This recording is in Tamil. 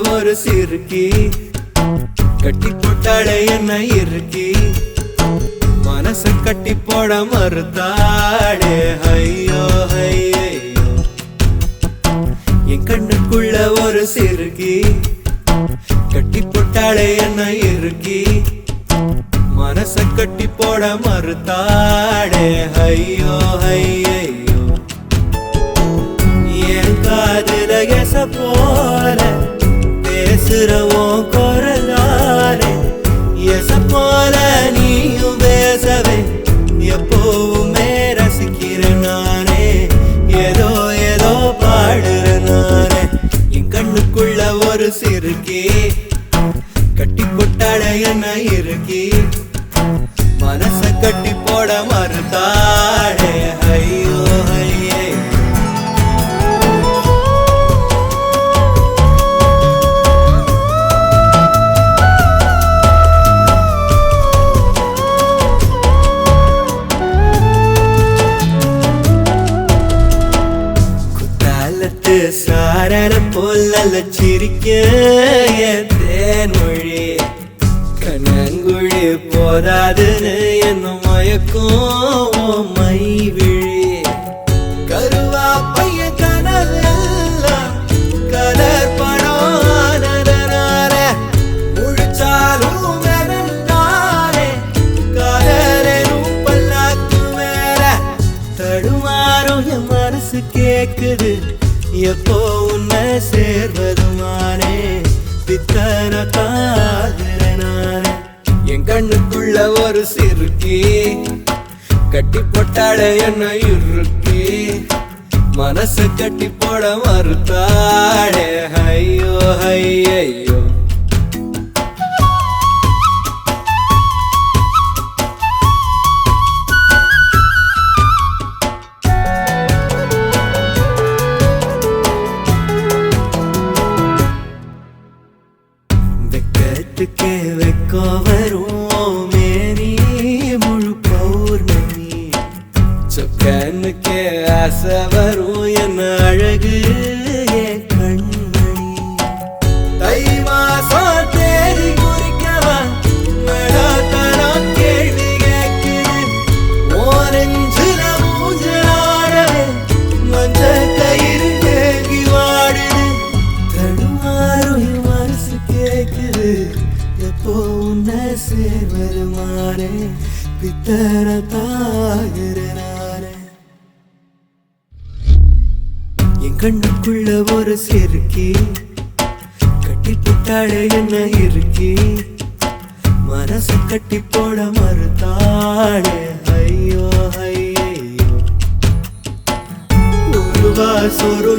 ஒரு சிறுக்கி கட்டி போட்டாளே என்ன இறுக்கி மனச கட்டி போட மறுத்தாளே ஐயோ ஐயோ என் கண்ணுக்குள்ள ஒரு சிறுக்கி கட்டி போட்டாளே என்ன இறுக்கி மனச கட்டி போட மறுத்தாளே ஐயோ ஐயோ என் காதுல எச போல பேசுறவோ குரலாலே எச போல நீயும் பேசவே எப்பவுமே ரசிக்கிறேன் நானே ஏதோ ஏதோ பாடுறேன் நானே என் கண்ணுக்குள்ள ஒரு சிறுக்கி கட்டி போட்டாளே என்ன இறுக்கி மனச கட்டி போட மறுத்தாளே ஐயோ ஐயோ சாரர போல சிரிக்க தேன்மொழி கண்ணங்குழி போதாதுன்னு என்ன மயக்கும் மை விழி கருவா பைய கனவெல்லாம் கலர் பணானதனால முழிச்சாலும் வெனந்தானே காதலும் பல்லாக்கு மேல தடுமாறும் என் மனசு கேக்குது எப்போ உன்னை சேர்வதுமானே பித்தன காதனானே என் கண்ணுக்குள்ள ஒரு சிறுக்கி கட்டி போட்டாளே என்ன இறுக்கி மனச கட்டி போட மறுத்தாளே ஐயோ ஐயோ வெக்கோ வரும் மேனி முழு பௌர்ணமி சொக்கனுக்கே ஆசை வரும் என்ன அழகு என் கண்மணி தை மாசம் தேடி குறிக்கவா மடாத்தனம் கேள்வி கேட்குது ஓரஞ்சுல மூஞ்சலாடவே மஞ்ச கயிறு கேள்வி வாடுது தடுமாறும் மனசு கேட்குது எப்போ உன்னை சேர்வருமானே பித்தர தாகிறனானே என் கண்ணுக்குள்ள ஒரு சிறுக்கி கட்டி போட்டாளே என்ன இறுக்கி மனச கட்டி போட மறுத்தாளே ஐயோ ஐயோ ஒரு வாசொரு